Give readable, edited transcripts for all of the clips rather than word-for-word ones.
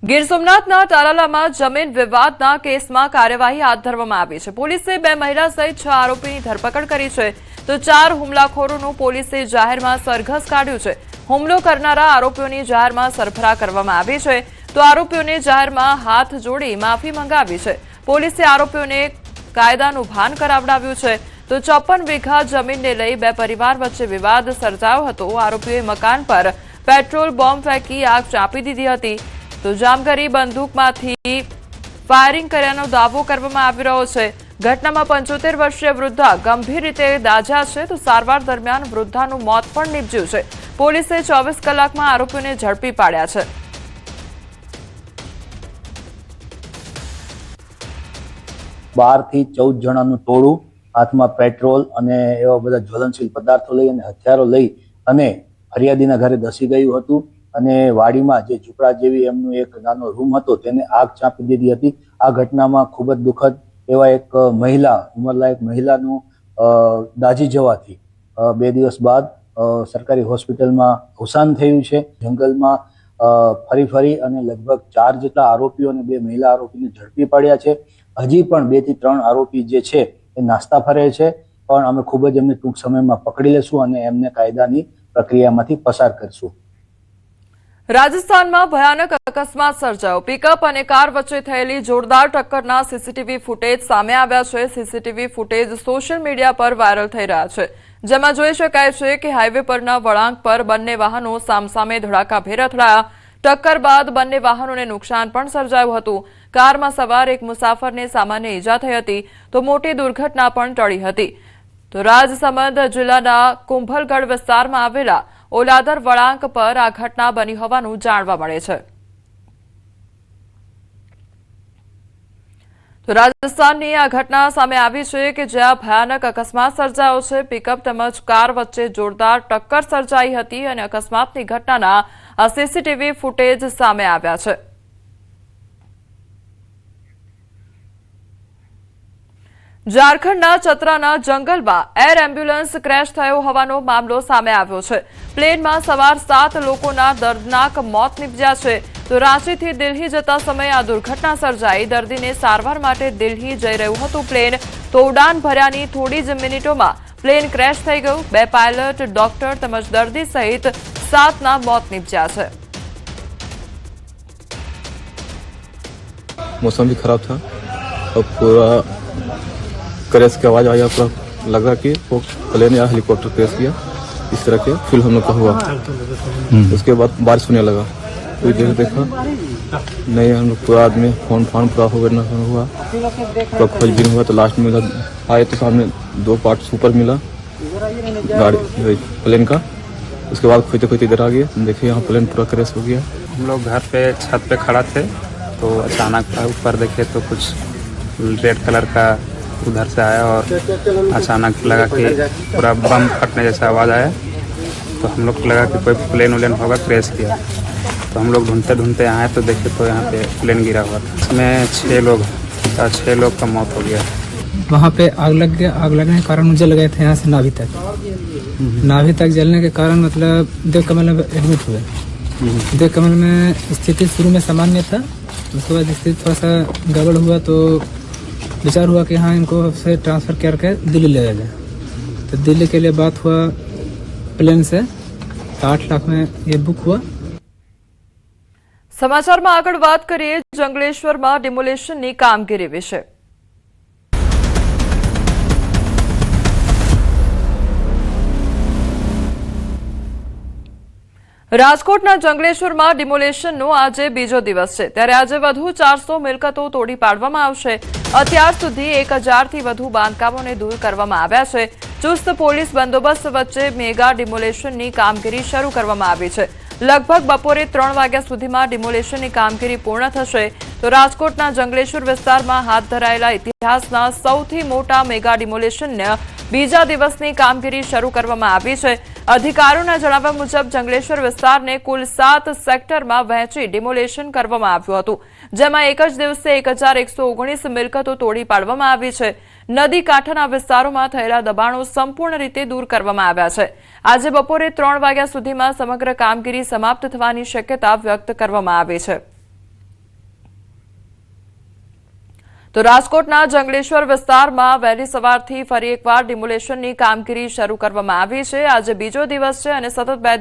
ગીર સોમનાથના તાલાલામાં જમીન વિવાદના કેસમાં કાર્યવાહી હાથ ધરવામાં આવી છે। પોલીસે 2 મહિલા સહિત 6 આરોપીની ધરપકડ કરી છે, તો 4 હુમલાખોરોનું પોલીસે જાહેરમાં સરઘસ કાઢ્યું છે। હુમલો કરનારા આરોપીઓની જાહેરમાં સરફરા કરવામાં આવી છે, તો આરોપીઓને જાહેરમાં હાથ જોડી માફી માંગાવી છે। પોલીસે આરોપીઓને કાયદાનું ભાન કરાવડાવ્યું છે, તો 54 વીઘા જમીનને લઈ 2 પરિવાર વચ્ચે વિવાદ સર્જાયો હતો। આરોપીઓએ મકાન પર પેટ્રોલ બોમ્બ ફેંકી આગ ચાંપી દીધી હતી, તો જામગરી બંદૂકમાંથી ફાયરિંગ કર્યાનો દાવો કરવામાં આવી રહ્યો છે। ઘટનામાં 75 વર્ષીય વૃદ્ધા ગંભીર રીતે દાઝ્યા છે, તો સારવાર દરમિયાન વૃદ્ધાનું મોત પણ નીપજ્યું છે। પોલીસે 24 કલાકમાં આરોપીઓને ઝડપી પાડ્યા છે। 12 થી 14 જણાનું ટોળું હાથમાં પેટ્રોલ અને એવા બધા જ્વલનશીલ પદાર્થો લઈ અને હથિયારો લઈ અને ફરિયાદીના ઘરે ધસી ગયું હતું અને વાડીમાં જે ઝૂંપડા જેવી એમનો એક નાનો રૂમ હતો તેને આગ ચાંપી દીધી હતી। આ ઘટનામાં ખૂબ જ દુઃખદ એવા એક મહિલા ઉંમરલાયક મહિલાનું દાઝી જવાથી 2 દિવસ બાદ સરકારી હોસ્પિટલમાં અવસાન થયું છે। જંગલમાં ફરી અને લગભગ 4 જેટલા આરોપીઓ અને 2 મહિલા આરોપીને ઝડપી પાડ્યા છે। હજી પણ 2 થી 3 આરોપી જે છે એ નાસ્તા ફરે છે, પણ અમે ખૂબ જ એમને ટૂંક સમયમાં પકડી લેશું અને એમને કાયદાની પ્રક્રિયામાંથી પસાર કરશું। રાજસ્થાનમાં ભયાનક અકસ્માત સર્જાયો। પિકઅપ અને કાર વચ્ચે થયેલી જોરદાર ટક્કરના સીસીટીવી ફૂટેજ સામે આવ્યા છે। સીસીટીવી ફૂટેજ સોશિયલ મીડિયા પર વાયરલ થઈ રહ્યા છે, જેમાં જોઈ શકાય છે કે હાઈવે પરના વળાંક પર બંને વાહનો સામસામે ધડાકાભેર અથડાયા। ટક્કર બાદ બંને વાહનોને નુકસાન પણ સર્જાયું હતું। કારમાં સવાર એક મુસાફરને સામાન્ય ઈજા થઈ હતી, તો મોટી દુર્ઘટના પણ ટળી હતી। તો રાજસમંદ જિલ્લાના કુંભલગઢ વિસ્તારમાં આવેલા ઓલાદર વળાંક પર આ ઘટના બની હોવાનું જાણવા મળે છે। તો રાજસ્થાનની આ ઘટના સામે આવી છે કે જ્યાં ભયાનક અકસ્માત સર્જાયો છે। પિકઅપ તેમજ કાર વચ્ચે જોરદાર ટક્કર સર્જાઈ હતી અને અકસ્માતની ઘટનાના આ સીસીટીવી ફૂટેજ સામે આવ્યા છે। ઝારખંડના ચતરાના જંગલમાં એર એમ્બ્યુલન્સ ક્રેશ થયો હોવાનો મામલો સામે આવ્યો છે। પ્લેનમાં સવાર 7 લોકોના દર્દનાક મોત નીપજ્યા છે। તો રાંચીથી દિલ્હી જતા સમયે આ દુર્ઘટના સર્જાઈ। દર્દીને સારવાર માટે દિલ્હી જઈ રહ્યું હતું પ્લેન, તો ઉડાન ભર્યાની થોડી જ મિનિટોમાં પ્લેન ક્રેશ થઈ ગયું। 2 પાયલટ, ડોક્ટર તેમજ દર્દી સહિત 7ના મોત નીપજ્યા છે। मौसम भी खराब था और पूरा क्रैश की आवाज़ आई, पूरा लगा कि वो प्लेन या हेलीकॉप्टर क्रैश किया, इस तरह के फील हम लोग का हुआ। उसके बाद बारिश होने लगा, कोई देर देखा नहीं, हम लोग पूरा आदमी फोन पूरा हो गया हुआ, पूरा खोजबीन हुआ। तो लास्ट में आए तो सामने 2 पार्ट्स ऊपर मिला गाड़ी प्लेन का। उसके बाद खोजते खोजते इधर आ गए, देखिए यहाँ प्लेन पूरा क्रैश हो गया। हम लोग घर पे छत पे खड़ा थे, तो अचानक ऊपर देखे तो कुछ रेड कलर का उधर से आया और अचानक लगा कि पूरा बम फटने जैसा आवाज़ आया। तो हम लोग को लगा कि कोई प्लेन उलेन होगा, क्रैश किया। तो हम लोग ढूंढते आए तो देखे तो यहाँ पे प्लेन गिरा हुआ था। इसमें 6 लोग 6 लोग का मौत हो गया। वहाँ पे आग लग गया। आग लगने के कारण जल गए थे यहाँ से नाभि तक। नाभि तक जलने के कारण मतलब देवकमल में एडमिट हुए। देवकमल में स्थिति शुरू में सामान्य था, उसके बाद स्थिति थोड़ा सा गड़बड़ हुआ, तो विचार हुआ कि हाँ इनको से ट्रांसफ़र करके दिल्ली ले जाए। तो दिल्ली के लिए बात हुआ प्लेन से, 8 लाख में ये बुक हुआ। સમાચારમાં આગળ વાત કરીએ જંગલેશ્વરમાં ડિમોલેશનની કામગીરી વિશે। રાજકોટના જંગલેશ્વરમાં ડિમોલેશનનો આજે બીજો દિવસ છે, ત્યારે આજે વધુ 400 મિલકતો તોડી પાડવામાં આવશે। અત્યાર સુધી 1000 થી વધુ બાંધકામોને દૂર કરવામાં આવ્યા છે। ચુસ્ત પોલીસ બંદોબસ્ત વચ્ચે મેગા ડિમોલેશનની કામગીરી શરૂ કરવામાં આવી છે। લગભગ બપોરે 3 વાગ્યા સુધીમાં ડિમોલેશનની કામગીરી પૂર્ણ થશે। તો રાજકોટના જંગલેશ્વર વિસ્તારમાં હાથ ધરાયેલા ઇતિહાસના સૌથી મોટા મેગા ડિમોલેશનના બીજા દિવસની કામગીરી શરૂ કરવામાં આવી છે। અધિકારીઓના જણાવ્યા મુજબ જંગલેશ્વર વિસ્તારને કુલ 7 સેક્ટરમાં વહેંચી ડિમોલેશન કરવામાં આવ્યું હતું, જેમાં એક જ દિવસે 1119 મિલકતો તોડી પાડવામાં આવી છે। નદી કાંઠાના વિસ્તારોમાં થયેલા દબાણો સંપૂર્ણ રીતે દૂર કરવામાં આવ્યા છે। આજે બપોરે 3 વાગ્યા સુધીમાં સમગ્ર કામગીરી સમાપ્ત થવાની શક્યતા વ્યક્ત કરવામાં આવી છે। તો રાજકોટના જંગલેશ્વર વિસ્તારમાં વહેલી સવારથી ફરી એકવાર ડિમોલેશનની કામગીરી શરૂ કરવામાં આવી છે। આજે બીજો દિવસ છે અને સતત બે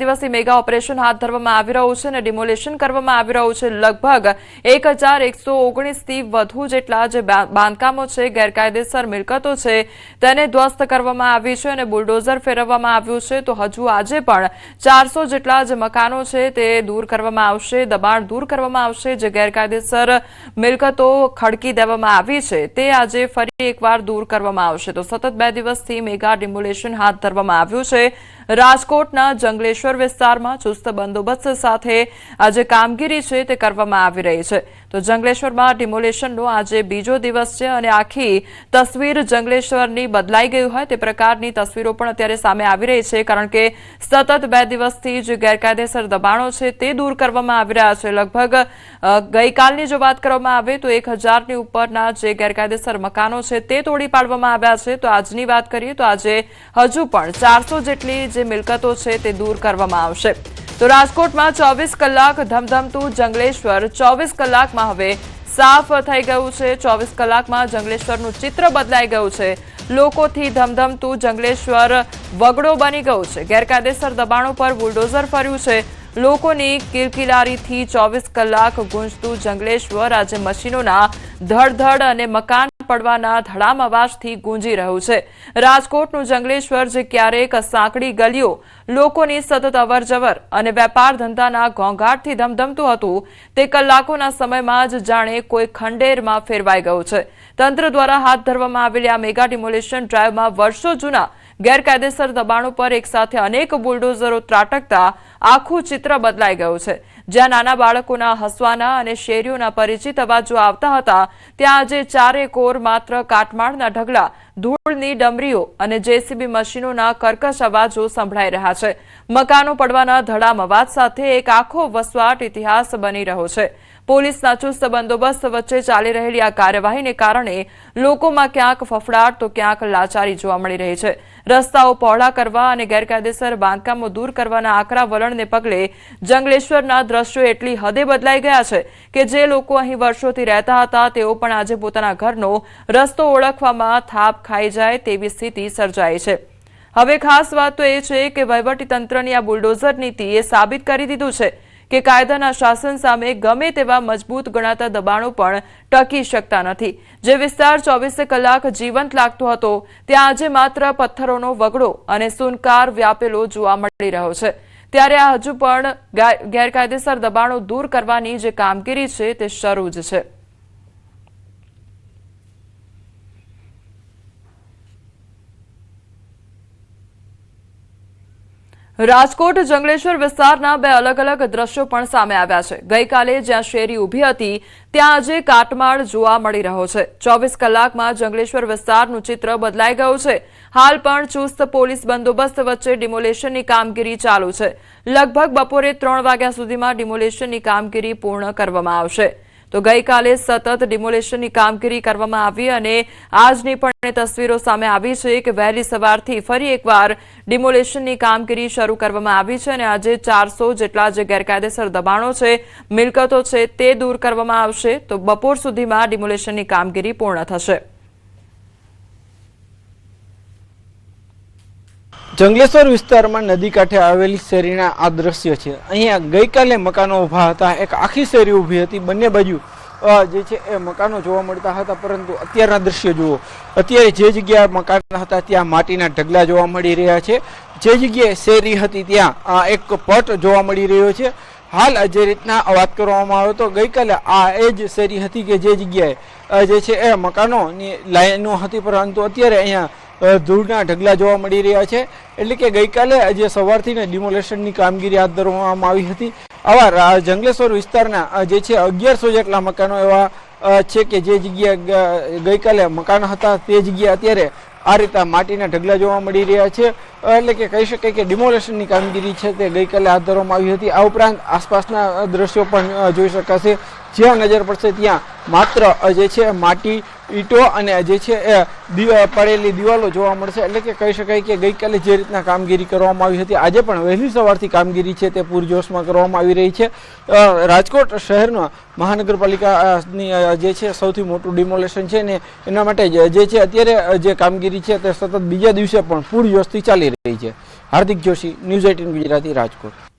દિવસથી મેગા ઓપરેશન હાથ ધરવામાં આવી રહ્યું છે અને ડિમોલેશન કરવામાં આવી રહ્યું છે। લગભગ 1119થી વધુ જેટલા જે બાંધકામો છે, ગેરકાયદેસર મિલકતો છે, તેને ધ્વસ્ત કરવામાં આવી છે અને બુલડોઝર ફેરવવામાં આવ્યું છે। તો હજુ આજે પણ 400 જેટલા જે મકાનો છે તે દૂર કરવામાં આવશે, દબાણ દૂર કરવામાં આવશે। જે ગેરકાયદેસર મિલકતો ખડકી દેવામાં આવી છે તે આજે ફરી એકવાર દૂર કરવામાં આવશે। તો સતત બે દિવસથી મેગા ડિમોલેશન હાથ ધરવામાં આવ્યું છે। રાજકોટના જંગલેશ્વર વિસ્તારમાં ચુસ્ત બંદોબસ્ત સાથે આજે કામગીરી છે તે કરવામાં આવી રહી છે। તો જંગલેશ્વરમાં ડિમોલેશનનો આજે બીજો દિવસ છે અને આખી તસવીર જંગલેશ્વરની બદલાઈ ગઈ હોય તે પ્રકારની તસવીરો પણ અત્યારે સામે આવી રહી છે, કારણ કે સતત બે દિવસથી જે ગેરકાયદેસર દબાણો છે તે દૂર કરવામાં આવી રહ્યા છે। લગભગ ગઈકાલની જો વાત કરવામાં આવે તો 1000ની ઉપરના જે ગેરકાયદેસર મકાનો છે તે તોડી પાડવામાં આવ્યા છે। તો આજની વાત કરીએ તો આજે હજુ પણ 400 જેટલી જે મિલકતો છે તે દૂર કરવામાં આવશે। તો રાજકોટમાં 24 કલાક ધમધમતું જંગલેશ્વર 24 કલાકમાં હવે સાફ થઈ ગયું છે। 24 કલાકમાં જંગલેશ્વરનું ચિત્ર બદલાઈ ગયું છે। લોકોથી ધમધમતું જંગલેશ્વર વગડો બની ગયું છે। ગેરકાયદેસર દબાણો પર બુલડોઝર ફર્યું છે। લોકોની કિલકિલારીથી 24 કલાક ગુંજતું જંગલેશ્વર આજે મશીનોના ધડધડ અને મકાન પડવાના ધડામ અવાજથી ગુંજી રહ્યું છે। રાજકોટનું જંગલેશ્વર જે ક્યારેક સાંકડી ગલીઓ, લોકોની સતત અવરજવર અને વેપાર ધંધાના ઘોંઘાટથી ધમધમતું હતું, તે કલાકોના સમયમાં જ જાણે કોઈ ખંડેરમાં ફેરવાઈ ગયું છે। તંત્ર દ્વારા હાથ ધરવામાં આવેલી આ મેગા ડિમોલેશન ડ્રાઈવમાં વર્ષો જૂના ગેરકાયદેસર દબાણો પર એકસાથે અનેક બુલડોઝરો ત્રાટકતા આખું ચિત્ર બદલાઈ ગયું છે। જ્યાં નાના બાળકોના હસવાના અને શેરીઓના પરિચિત અવાજો આવતા હતા, ત્યાં આજે ચારેકોર માત્ર કાટમાળના ઢગલા, ધૂળની ડમરીઓ અને જેસીબી મશીનોના કર્કશ અવાજો સંભળાઈ રહ્યા છે। મકાનો પડવાના ધડામ અવાજ સાથે એક આખો વસવાટ ઇતિહાસ બની રહ્યો છે। પોલીસના ચુસ્ત બંદોબસ્ત વચ્ચે ચાલી રહેલી આ કાર્યવાહીને કારણે લોકોમાં ક્યાંક ફફડાટ તો ક્યાંક લાચારી જોવા મળી રહી છે। રસ્તાઓ પહોળા કરવા અને ગેરકાયદેસર બાંધકામો દૂર કરવાના આકરા વલણને પગલે જંગલેશ્વરના દ્રશ્યો એટલી હદે બદલાઈ ગયા છે કે જે લોકો અહીં વર્ષોથી રહેતા હતા તેઓ પણ આજે પોતાના ઘરનો રસ્તો ઓળખવામાં થાપ ખાઈ જાય તેવી સ્થિતિ સર્જાઈ છે। હવે ખાસ વાત તો એ છે કે વહીવટીતંત્રની આ બુલડોઝર નીતિએ સાબિત કરી દીધું છે કે કાયદાના શાસન સામે ગમે તેવા મજબૂત ગણાતા દબાણો પણ ટકી શકતા નથી। જે વિસ્તાર 24 કલાક જીવંત લાગતો હતો ત્યાં આજે માત્ર પથ્થરોનો વગડો અને સુનકાર વ્યાપેલો જોવા મળી રહ્યો છે। ત્યારે આ હજુ પણ ગેરકાયદેસર દબાણો દૂર કરવાની જે કામગીરી છે તે શરૂ જ છે। રાજકોટ જંગલેશ્વર વિસ્તારના બે અલગ અલગ દ્રશ્યો પણ સામે આવ્યા છે। ગઈકાલે જ્યાં શેરી ઊભી હતી ત્યાં આજે કાટમાળ જોવા મળી રહ્યો છે। 24 કલાકમાં જંગલેશ્વર વિસ્તારનું ચિત્ર બદલાઈ ગયું છે। હાલ પણ ચુસ્ત પોલીસ બંદોબસ્ત વચ્ચે ડિમોલેશનની કામગીરી ચાલુ છે। લગભગ બપોરે 3 વાગ્યા સુધીમાં ડિમોલેશનની કામગીરી પૂર્ણ કરવામાં આવશે। તો ગઈકાલે સતત ડિમોલેશનની કામગીરી કરવામાં આવી અને આજની પણ તસવીરો સામે આવી છે કે વહેલી સવારથી ફરી એકવાર ડિમોલેશનની કામગીરી શરૂ કરવામાં આવી છે અને આજે 400 જેટલા જે ગેરકાયદેસર દબાણો છે, મિલકતો છે તે દૂર કરવામાં આવશે। તો બપોર સુધીમાં ડિમોલેશનની કામગીરી પૂર્ણ થશે। જંગલેશ્વર વિસ્તારમાં નદી કાંઠે આવેલી શેરીના આ દ્રશ્ય છે। અહીંયા ગઈકાલે મકાનો ઊભા હતા, એક આખી શેરી ઊભી હતી, બંને બાજુ જે છે એ મકાનો જોવા મળતા હતા, પરંતુ અત્યારના દ્રશ્ય જુઓ। અત્યારે જે જગ્યાએ મકાન હતા ત્યાં માટીના ઢગલા જોવા મળી રહ્યા છે। જે જગ્યાએ શેરી હતી ત્યાં એક પટ જોવા મળી રહ્યો છે। હાલ જે રીતના વાત કરવામાં આવે તો ગઈકાલે આ એ જ શેરી હતી કે જે જગ્યાએ જે છે એ મકાનોની લાઈનો હતી, પરંતુ અત્યારે અહીંયા ધૂળના ઢગલા જોવા મળી રહ્યા છે। એટલે કે ગઈકાલે આજે સવારથી ડિમોલેશનની કામગીરી હાથ ધરવામાં આવી હતી। આવા જંગલેશ્વર વિસ્તારના જે છે 1100 જેટલા મકાનો એવા છે કે જે જગ્યાએ ગઈકાલે મકાન હતા તે જગ્યાએ અત્યારે આ રીતે માટીના ઢગલા જોવા મળી રહ્યા છે। એટલે કે કહી શકાય કે ડિમોલેશનની કામગીરી છે તે ગઈકાલે હાથ ધરવામાં આવી હતી। આ ઉપરાંત આસપાસના દ્રશ્યો પણ જોઈ શકાશે। જ્યાં નજર પડશે ત્યાં માત્ર જે છે માટી, ઈંટો અને જે છે એ પડેલી દિવાલો જોવા મળશે. એટલે કે કહી શકાય કે ગઈકાલે જે રીતના કામગીરી કરવામાં આવી હતી, આજે પણ વહેલી સવારથી કામગીરી છે તે પૂરજોશમાં કરવામાં આવી રહી છે. રાજકોટ શહેરમાં મહાનગરપાલિકાની જે છે સૌથી મોટું ડિમોલેશન છે ને એના માટે જે છે અત્યારે જે કામગીરી છે તે સતત બીજા દિવસે પણ પૂરજોશથી ચાલી રહી છે. હાર્દિક જોશી, ન્યૂઝ 18 ગુજરાતી, રાજકોટ.